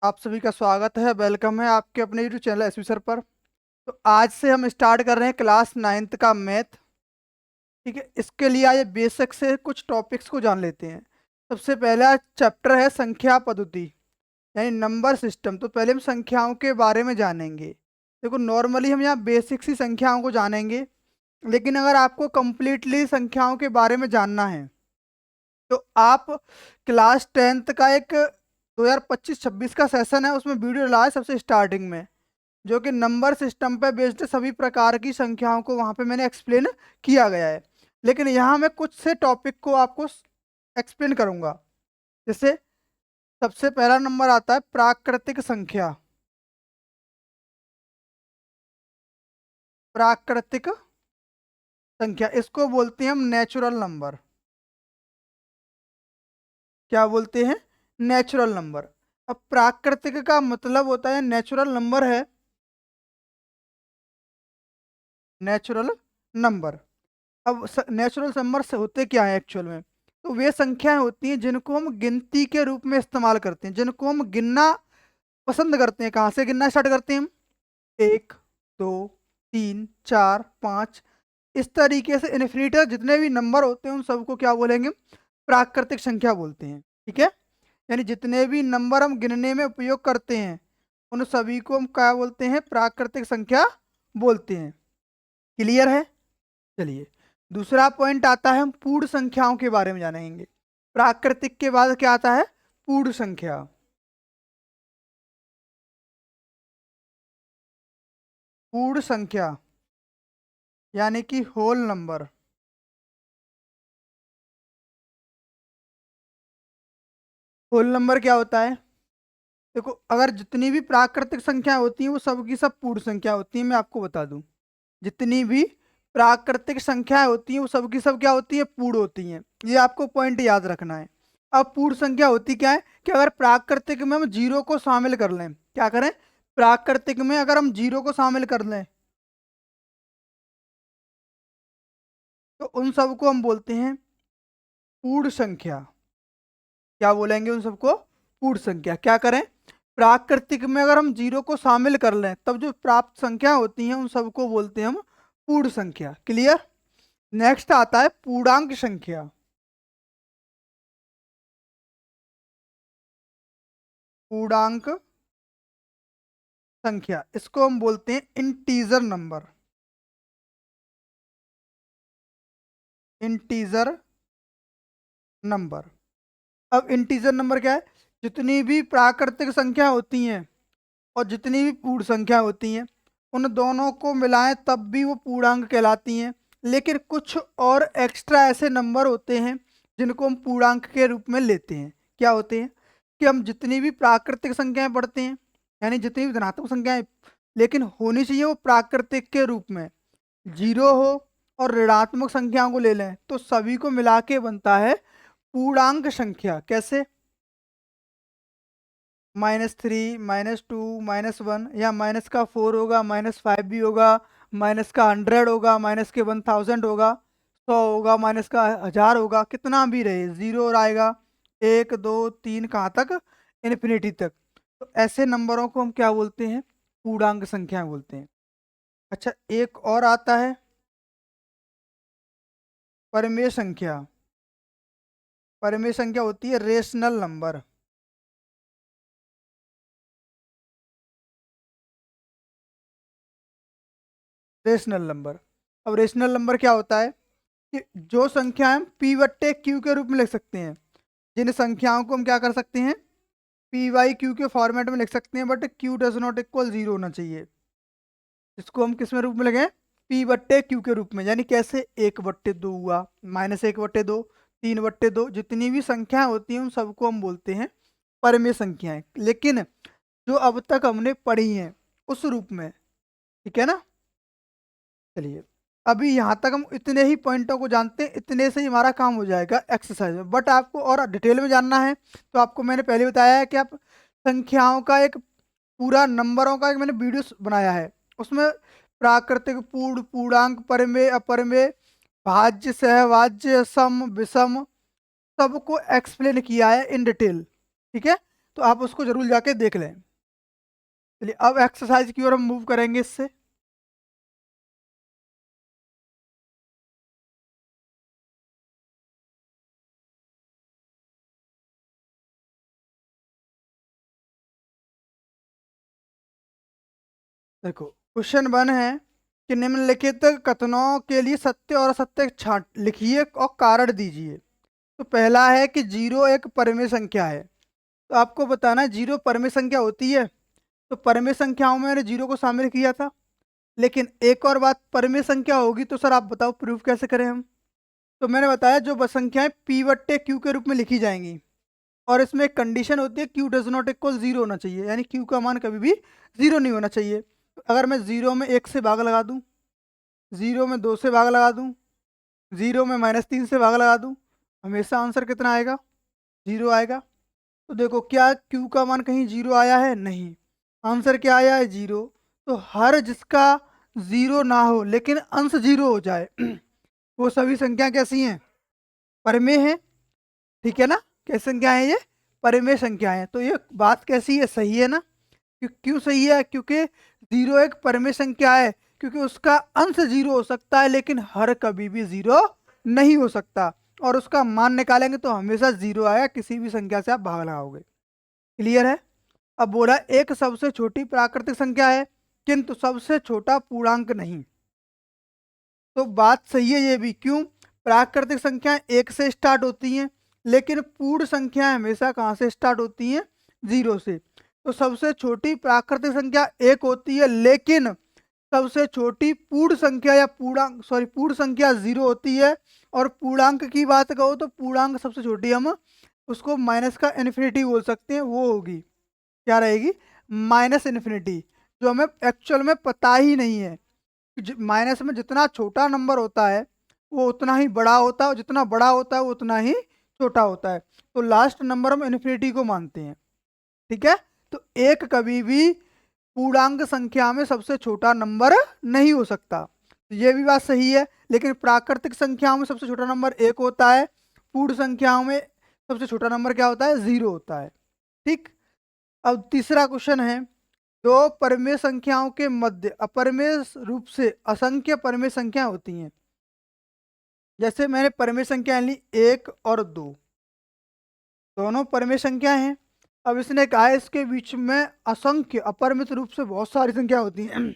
आप सभी का स्वागत है। वेलकम है आपके अपने यूट्यूब चैनल एसवी सर पर। तो आज से हम स्टार्ट कर रहे हैं क्लास 9th का मैथ। ठीक है, इसके लिए आज बेसिक से कुछ टॉपिक्स को जान लेते हैं। सबसे पहला चैप्टर है संख्या पद्धति यानी नंबर सिस्टम। तो पहले हम संख्याओं के बारे में जानेंगे। देखो, नॉर्मली हम यहाँ बेसिक सी संख्याओं को जानेंगे, लेकिन अगर आपको कंप्लीटली संख्याओं के बारे में जानना है तो आप क्लास 10th का एक 2025-26 का सेशन है, उसमें वीडियो डाला है सबसे स्टार्टिंग में, जो कि नंबर सिस्टम पे बेस्ड सभी प्रकार की संख्याओं को वहां पे मैंने एक्सप्लेन किया गया है। लेकिन यहाँ मैं कुछ से टॉपिक को आपको एक्सप्लेन करूंगा। जैसे सबसे पहला नंबर आता है प्राकृतिक संख्या। प्राकृतिक संख्या इसको बोलते हैं हम नेचुरल नंबर। क्या बोलते हैं? Natural number. अब प्राकृतिक का मतलब होता है नेचुरल नंबर है, नेचुरल नंबर। अब नेचुरल नंबर से होते क्या है एक्चुअल में? तो वे संख्याएं होती हैं जिनको हम गिनती के रूप में इस्तेमाल करते हैं, जिनको हम गिनना पसंद करते हैं। कहाँ से गिनना स्टार्ट करते हैं हम? 1, 2, 3, 4, 5, इस तरीके से इन्फिनिटी जितने भी नंबर होते हैं उन सबको क्या बोलेंगे? प्राकृतिक संख्या बोलते हैं। ठीक है, यानी जितने भी नंबर हम गिनने में उपयोग करते हैं उन सभी को हम क्या बोलते हैं? प्राकृतिक संख्या बोलते हैं। क्लियर है? चलिए, दूसरा पॉइंट आता है, हम पूर्ण संख्याओं के बारे में जानेंगे। प्राकृतिक के बाद क्या आता है? पूर्ण संख्या। पूर्ण संख्या यानी कि होल नंबर। होल नंबर क्या होता है? देखो, अगर जितनी भी प्राकृतिक संख्या होती हैं वो सब की सब पूर्ण संख्या होती हैं। मैं आपको बता दूं, जितनी भी प्राकृतिक संख्याएं होती हैं वो सब की सब क्या होती है? पूर्ण होती हैं। ये आपको पॉइंट याद रखना है। अब पूर्ण संख्या होती क्या है कि अगर प्राकृतिक में हम जीरो को शामिल कर लें, क्या करें? प्राकृतिक में अगर हम जीरो को शामिल कर लें तो उन सबको हम बोलते हैं पूर्ण संख्या। क्या बोलेंगे उन सबको? पूर्ण संख्या। क्या करें? प्राकृतिक में अगर हम जीरो को शामिल कर लें तब जो प्राप्त संख्या होती हैं उन सबको बोलते हैं हम पूर्ण संख्या। क्लियर? नेक्स्ट आता है पूर्णांक संख्या। पूर्णांक संख्या इसको हम बोलते हैं इंटीजर नंबर। Integer number. अब इंटीजर नंबर क्या है? जितनी भी प्राकृतिक संख्या होती हैं और जितनी भी पूर्ण संख्या होती हैं उन दोनों को मिलाएं तब भी वो पूर्णांक कहलाती हैं। लेकिन कुछ और एक्स्ट्रा ऐसे नंबर होते हैं जिनको हम पूर्णांक के रूप में लेते हैं। क्या होते हैं? कि हम जितनी भी प्राकृतिक संख्याएं पढ़ते हैं, यानी जितनी भी धनात्मक संख्याएं, लेकिन होनी चाहिए वो प्राकृतिक के रूप में, जीरो हो और ऋणात्मक संख्याओं को ले लें तो सभी को मिला के बनता है पूर्णांक संख्या। कैसे? -3, -2, -1, या माइनस का 4 होगा, -5 भी होगा, माइनस का 100 होगा, माइनस के 1000 होगा, 100 होगा, माइनस का 1000 होगा, कितना भी रहे जीरो और आएगा। 1, 2, 3 कहाँ तक? इन्फिनिटी तक। तो ऐसे नंबरों को हम क्या बोलते हैं? पूर्णांक संख्या बोलते हैं। अच्छा, एक और आता है परमेय संख्या। परमेय संख्या होती है रेशनल नंबर। Rational number. अब रेशनल नंबर क्या होता है कि जो संख्या हम पी बट्टे क्यू के रूप में लिख सकते हैं, जिन संख्याओं को हम क्या कर सकते हैं? पी वाई क्यू के फॉर्मेट में लिख सकते हैं, but Q does not equal zero होना चाहिए। इसको हम किस में रूप में लिखें? पी बट्टे क्यू के रूप में। यानी कैसे? 1/2 हुआ, -1/2, 3/2, जितनी भी संख्याएं होती हैं उन सबको हम बोलते हैं परमेय संख्याएं। लेकिन जो अब तक हमने पढ़ी हैं उस रूप में। ठीक है ना? चलिए, अभी यहाँ तक हम इतने ही पॉइंटों को जानते हैं, इतने से ही हमारा काम हो जाएगा एक्सरसाइज में। बट आपको और डिटेल में जानना है तो आपको मैंने पहले बताया है कि आप संख्याओं का एक पूरा नंबरों का एक मैंने वीडियो बनाया है, उसमें प्राकृतिक, पूर्ण, पूर्णांक, परमेय, अपरमेय, भाज्य, सहभाज्य, सम, विषम सबको एक्सप्लेन किया है इन डिटेल। ठीक है, तो आप उसको जरूर जाके देख लें। चलिए अब एक्सरसाइज की ओर हम मूव करेंगे इससे। देखो क्वेश्चन 1 है कि निम्नलिखित कथनों के लिए सत्य और असत्य छांट लिखिए और कारण दीजिए। तो पहला है कि 0 एक परिमेय संख्या है। तो आपको बताना है 0 परिमेय संख्या होती है। तो परिमेय संख्याओं में मैंने 0 को शामिल किया था। लेकिन एक और बात, परिमेय संख्या होगी तो सर आप बताओ प्रूफ कैसे करें हम। तो मैंने बताया जो संख्याएं p बट्टे क्यू के रूप में लिखी जाएंगी, और इसमें एक कंडीशन होती है q डज नॉट इक्वल 0 होना चाहिए, यानी q का मान कभी भी 0 नहीं होना चाहिए। तो अगर मैं 0 में 1 से भाग लगा दूं, 0 में 2 से भाग लगा दूं, 0 में -3 से भाग लगा दूं, हमेशा आंसर कितना आएगा? 0 आएगा। तो देखो क्या q का मान कहीं 0 आया है? नहीं। आंसर क्या आया है? 0। तो हर जिसका 0 ना हो लेकिन अंश 0 हो जाए वो सभी संख्या कैसी हैं? परिमेय है। ठीक है ना? कैसी संख्या है ये? परिमेय संख्या है। तो ये बात कैसी है? सही है ना? क्यों सही है? क्योंकि 0 एक परिमेय संख्या है, क्योंकि उसका अंश 0 हो सकता है लेकिन हर कभी भी 0 नहीं हो सकता, और उसका मान निकालेंगे तो हमेशा 0 आएगा, किसी भी संख्या से आप भाग लगाओगे। क्लियर है? अब बोला एक सबसे छोटी प्राकृतिक संख्या है किंतु सबसे छोटा पूर्णांक नहीं। तो बात सही है ये भी। क्यों? प्राकृतिक संख्याएं 1 से स्टार्ट होती हैं, लेकिन पूर्ण संख्याएं हमेशा कहाँ से स्टार्ट होती हैं? 0 से। तो सबसे छोटी प्राकृतिक संख्या 1 होती है, लेकिन सबसे छोटी पूर्ण संख्या या पूर्णांक पूर्ण संख्या 0 होती है। और पूर्णांक की बात कहो तो पूर्णांक सबसे छोटी हम उसको माइनस का इन्फिनिटी बोल सकते हैं, वो होगी क्या रहेगी? माइनस इन्फिनिटी, जो हमें एक्चुअल में पता ही नहीं है। माइनस में जितना छोटा नंबर होता है वो उतना ही बड़ा होता है, और जितना बड़ा होता है वो उतना ही छोटा होता है। तो लास्ट नंबर हम इन्फिनिटी को मानते हैं। ठीक है? तो एक कभी भी पूर्णांक संख्या में सबसे छोटा नंबर नहीं हो सकता। तो ये भी बात सही है। लेकिन प्राकृतिक संख्याओं में सबसे छोटा नंबर 1 होता है, पूर्ण संख्याओं में सबसे छोटा नंबर क्या होता है? 0 होता है। ठीक। अब तीसरा क्वेश्चन है, दो परिमेय संख्याओं के मध्य अपरिमेय रूप से असंख्य परिमेय संख्या होती हैं। जैसे मैंने परिमेय संख्या ली 1 और 2, दोनों परिमेय संख्या हैं। अब इसने कहा है इसके बीच में असंख्य अपरिमित रूप से बहुत सारी संख्या होती हैं।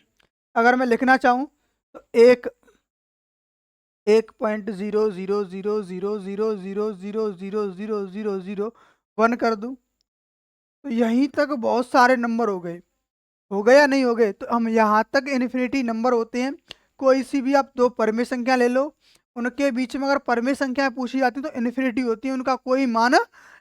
अगर मैं लिखना चाहूँ तो 1.000000000000001 कर दूं, तो यहीं तक बहुत सारे नंबर हो गए या नहीं हो गए? तो हम यहाँ तक इन्फिनिटी नंबर होते हैं। कोई सी भी आप दो परिमेय संख्या ले लो, उनके बीच में अगर परिमेय संख्या पूछी जाती है तो इन्फिनिटी होती है, उनका कोई मान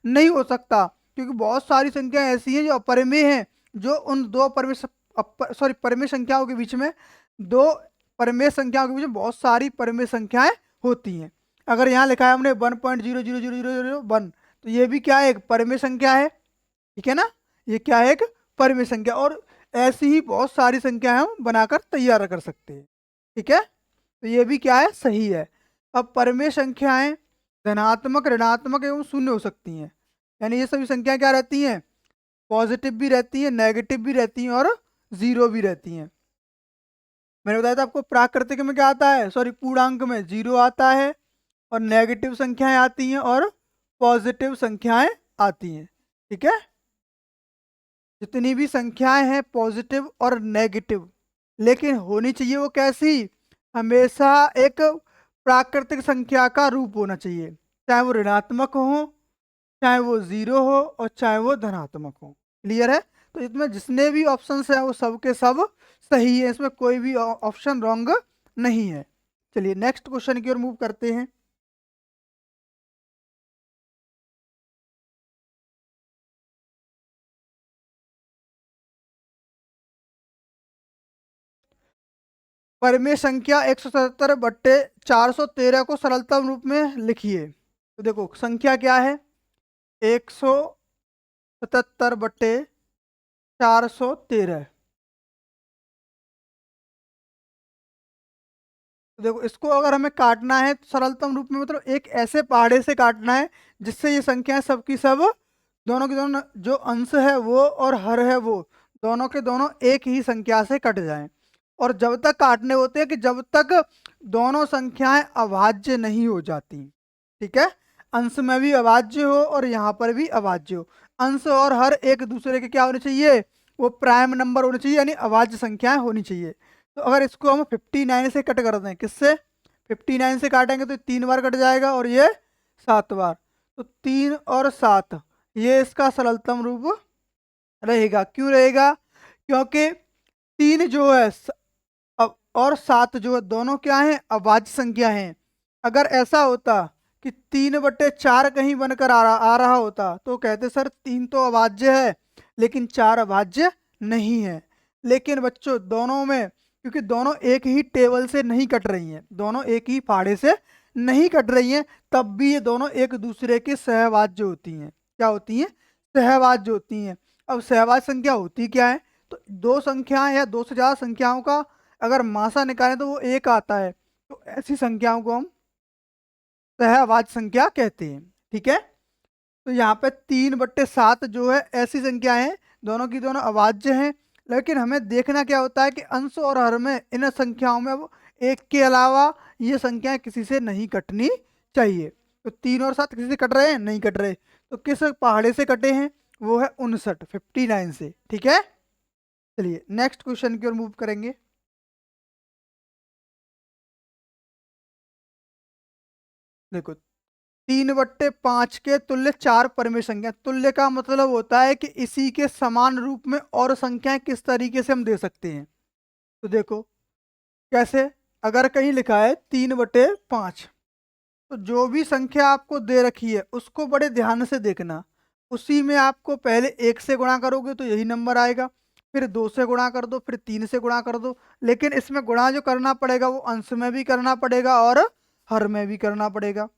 नहीं हो सकता। क्योंकि बहुत सारी संख्या ऐसी हैं जो अपरिमेय हैं, जो उन दो परिमेय संख्याओं के बीच में, दो परिमेय संख्याओं के बीच में बहुत सारी परिमेय संख्याएं होती हैं। अगर यहाँ लिखा है हमने 1.0000001, तो ये भी क्या है? एक परिमेय संख्या है। ठीक है ना? ये क्या है? एक परिमेय संख्या। और ऐसी ही बहुत सारी संख्याएं हम बनाकर तैयार कर सकते हैं। ठीक है? तो ये भी क्या है? सही है। अब परिमेय संख्याएं धनात्मक, ऋणात्मक एवं शून्य हो सकती हैं। यानी ये सभी संख्याएं क्या रहती हैं? पॉजिटिव भी रहती हैं, नेगेटिव भी रहती हैं, और 0 भी रहती हैं। मैंने बताया था आपको प्राकृतिक में क्या आता है, पूर्णांक में 0 आता है, और नेगेटिव संख्याएं आती हैं, और पॉजिटिव संख्याएं आती हैं। ठीक है? जितनी भी संख्याएं हैं पॉजिटिव और नेगेटिव, लेकिन होनी चाहिए वो कैसी? हमेशा एक प्राकृतिक संख्या का रूप होना चाहिए, चाहे वो ऋणात्मक हो, चाहे वो 0 हो, और चाहे वो धनात्मक हो। क्लियर है? तो इसमें जितने भी ऑप्शन हैं वो सब के सब सही है, इसमें कोई भी ऑप्शन रॉन्ग नहीं है। चलिए नेक्स्ट क्वेश्चन की ओर मूव करते हैं। परिमेय संख्या 177 बट्टे 413 को सरलतम रूप में लिखिए। तो देखो संख्या क्या है? 177 बट्टे 413। तो देखो इसको अगर हमें काटना है तो सरलतम रूप में, मतलब एक ऐसे पहाड़े से काटना है जिससे ये संख्याएं सबकी सब दोनों के दोनों जो अंश है वो और हर है वो दोनों के दोनों एक ही संख्या से कट जाएं। और जब तक काटने होते हैं कि जब तक दोनों संख्याएं अभाज्य नहीं हो जाती। ठीक है, अंश में भी अभाज्य हो और यहाँ पर भी अभाज्य हो। अंश और हर एक दूसरे के क्या होने चाहिए, वो प्राइम नंबर होने चाहिए, यानी अभाज्य संख्याएं होनी चाहिए। तो अगर इसको हम 59 से कट कर दें, किससे 59 से काटेंगे तो 3 बार कट जाएगा और ये 7 बार, तो 3 और 7 ये इसका सरलतम रूप रहेगा। क्यों रहेगा, क्योंकि 3 जो है और 7 जो है दोनों क्या हैं, अभाज्य संख्या हैं। अगर ऐसा होता कि 3/4 कहीं बनकर आ रहा होता तो कहते सर 3 तो अभाज्य है लेकिन 4 अभाज्य नहीं है। लेकिन बच्चों दोनों में, क्योंकि दोनों एक ही टेबल से नहीं कट रही हैं, दोनों एक ही फाड़े से नहीं कट रही हैं, तब भी ये दोनों एक दूसरे के सहभाज्य होती हैं। क्या होती हैं, सहभाज्य होती हैं। अब सहभाज्य संख्या होती क्या है, तो दो संख्याएं या दो से ज्यादा संख्याओं का अगर मासा निकालें तो वो एक आता है, तो ऐसी संख्याओं को हम सहभाज्य संख्या कहते हैं। ठीक है, तो यहाँ पे 3/7 जो है ऐसी संख्या है दोनों की दोनों अभाज्य हैं। लेकिन हमें देखना क्या होता है कि अंश और हर में इन संख्याओं में वो एक के अलावा ये संख्याएं किसी से नहीं कटनी चाहिए। तो 3 और 7 किसी से कट रहे हैं, नहीं कट रहे, तो किस पहाड़े से कटे हैं, वो है 59 से। ठीक है, चलिए नेक्स्ट क्वेश्चन की ओर मूव करेंगे। देखो 3/5 के तुल्य 4 परिमेय संख्या, तुल्य का मतलब होता है कि इसी के समान रूप में और संख्याएं किस तरीके से हम दे सकते हैं। तो देखो कैसे, अगर कहीं लिखा है 3/5, तो जो भी संख्या आपको दे रखी है उसको बड़े ध्यान से देखना। उसी में आपको पहले 1 से गुणा करोगे तो यही नंबर आएगा, फिर 2 से गुणा कर दो, फिर 3 से गुणा कर दो। लेकिन इसमें गुणा जो करना पड़ेगा वो अंश में भी करना पड़ेगा और हर में भी करना पड़ेगा।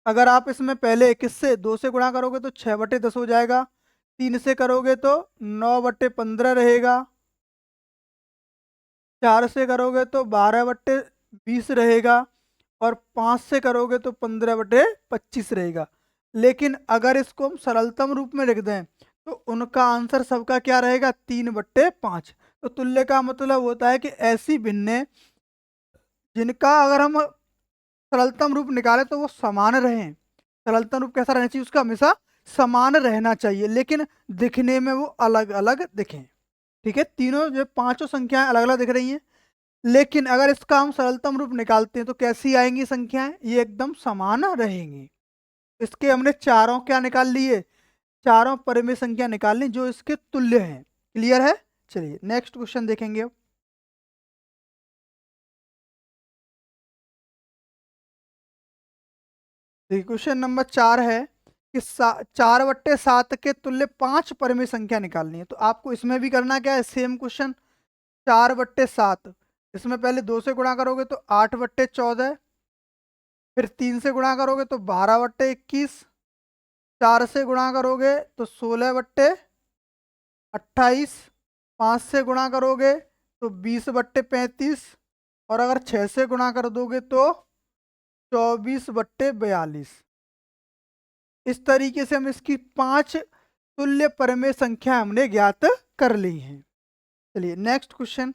अगर आप इसमें पहले किससे 2 से गुणा करोगे तो 6/10 हो जाएगा, 3 से करोगे तो 9/15 रहेगा, 4 से करोगे तो 12/20 रहेगा और 5 से करोगे तो 15/25 रहेगा। लेकिन अगर इसको हम सरलतम रूप में लिख दें तो उनका आंसर सबका क्या रहेगा, 3/5। तो तुल्य का मतलब होता है कि ऐसी भिन्नें जिनका अगर हम सरलतम रूप निकाले तो वो समान रहें। सरलतम रूप कैसा रहना चाहिए, उसका हमेशा समान रहना चाहिए, लेकिन दिखने में वो अलग अलग दिखें। ठीक है, तीनों जो पांचों संख्याएं अलग अलग दिख रही हैं, लेकिन अगर इसका हम सरलतम रूप निकालते हैं तो कैसी आएंगी संख्याएं, ये एकदम समान रहेंगी। इसके हमने चारों क्या निकाल लिए, चारों परिमेय संख्या निकाल ली जो इसके तुल्य हैं। क्लियर है, चलिए नेक्स्ट क्वेश्चन देखेंगे अब। देखिए क्वेश्चन नंबर 4 है कि 4/7 के तुल्य 5 परिमेय संख्या निकालनी है। तो आपको इसमें भी करना क्या है, सेम क्वेश्चन। 4/7, इसमें पहले 2 से गुणा करोगे तो 8/14, फिर 3 से गुणा करोगे तो 12/21, 4 से गुणा करोगे तो 16/28, 5 से गुणा करोगे तो 20/35 और अगर 6 से गुणा कर दोगे तो 24/42। इस तरीके से हम इसकी 5 तुल्य परिमेय संख्या हमने ज्ञात कर ली हैं। चलिए नेक्स्ट क्वेश्चन।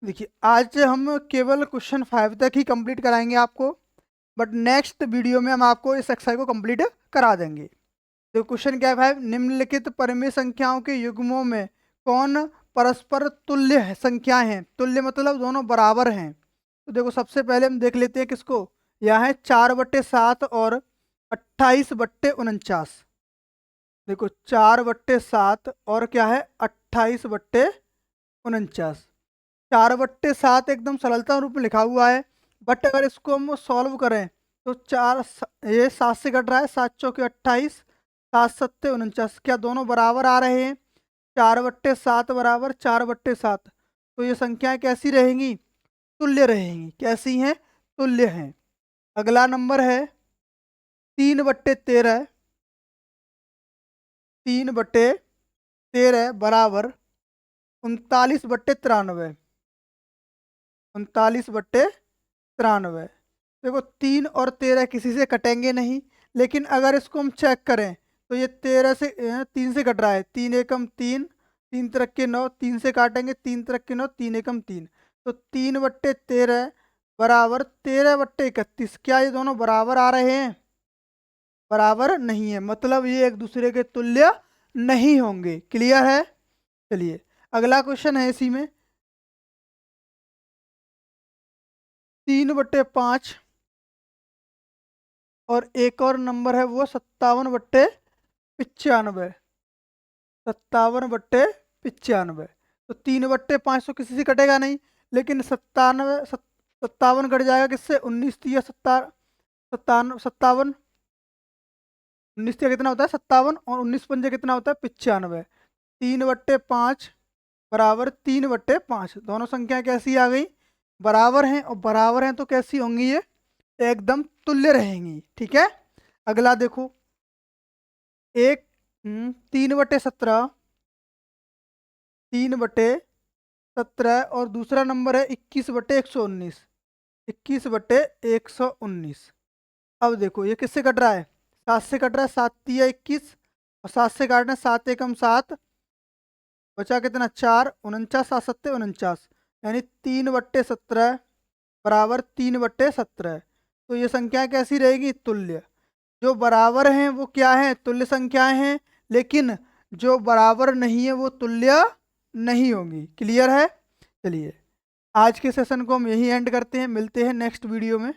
देखिए आज हम केवल क्वेश्चन 5 तक ही कंप्लीट कराएंगे आपको, बट नेक्स्ट वीडियो में हम आपको इस एक्सरसाइज को कंप्लीट करा देंगे। तो क्वेश्चन क्या है 5, निम्नलिखित परिमेय संख्याओं के युग्मों में कौन परस्पर तुल्य संख्या हैं, तुल्य मतलब दोनों बराबर हैं। तो देखो सबसे पहले हम देख लेते हैं किसको, यह है 4/7 और 28/49। देखो 4/7 और क्या है 28/49। 4/7 एकदम सरलता रूप में लिखा हुआ है, बट अगर इसको हम सॉल्व करें तो ये 7 से कट रहा है, 7 चौके 28, 7 सत्ते 49, क्या दोनों बराबर आ रहे हैं, 4/7 बराबर 4/7। तो ये संख्याएं कैसी रहेंगी, तुल्य रहेंगी। कैसी हैं, तुल्य हैं। अगला नंबर है 3/13, 3/13 बराबर 39/93, 39/93। देखो 3 और 13 किसी से कटेंगे नहीं, लेकिन अगर इसको हम चेक करें तो ये 13 से 3 से कट रहा है। 3 एकम 3, 3 त्रिक के 9, 3 से काटेंगे, 3 त्रिक के 9, 3 एकम 3, तो 3/13 बराबर 13/31। क्या ये दोनों बराबर आ रहे हैं? बराबर नहीं है, मतलब ये एक दूसरे के तुल्य नहीं होंगे। क्लियर है? चलिए अगला क्वेश्चन है इसी में, 3/5 और एक और नंबर है वो 57/95, 57/95। तो 3/5 तो किसी से कटेगा नहीं, लेकिन 57 कट जाएगा किससे? 19 या 57, 19 कितना होता है? 57, और 19 पंजे कितना होता है? 95। 3/5 बराबर 3/5। दोनों संख्या कैसी आ गई? बराबर हैं, और बराबर हैं तो कैसी होंगी? ये एकदम तुल्य रहेंगी। ठीक है, अगला देखो, 3/17, 3/17, और दूसरा नंबर है 21/119, 21/119। अब देखो ये किससे कट रहा है? 7 से कट रहा है, 7 तिया 21, और 7 से काटना है, 7 एकम 7, बचा कितना? 4, 49, 7 सत्ते 49, यानी 3/17 बराबर 3/17। तो ये संख्या कैसी रहेगी? तुल्य। जो बराबर हैं वो क्या है? तुल्य संख्याएं हैं, लेकिन जो बराबर नहीं है वो तुल्य नहीं होंगी। क्लियर है? चलिए आज के सेशन को हम यही एंड करते हैं, मिलते हैं नेक्स्ट वीडियो में।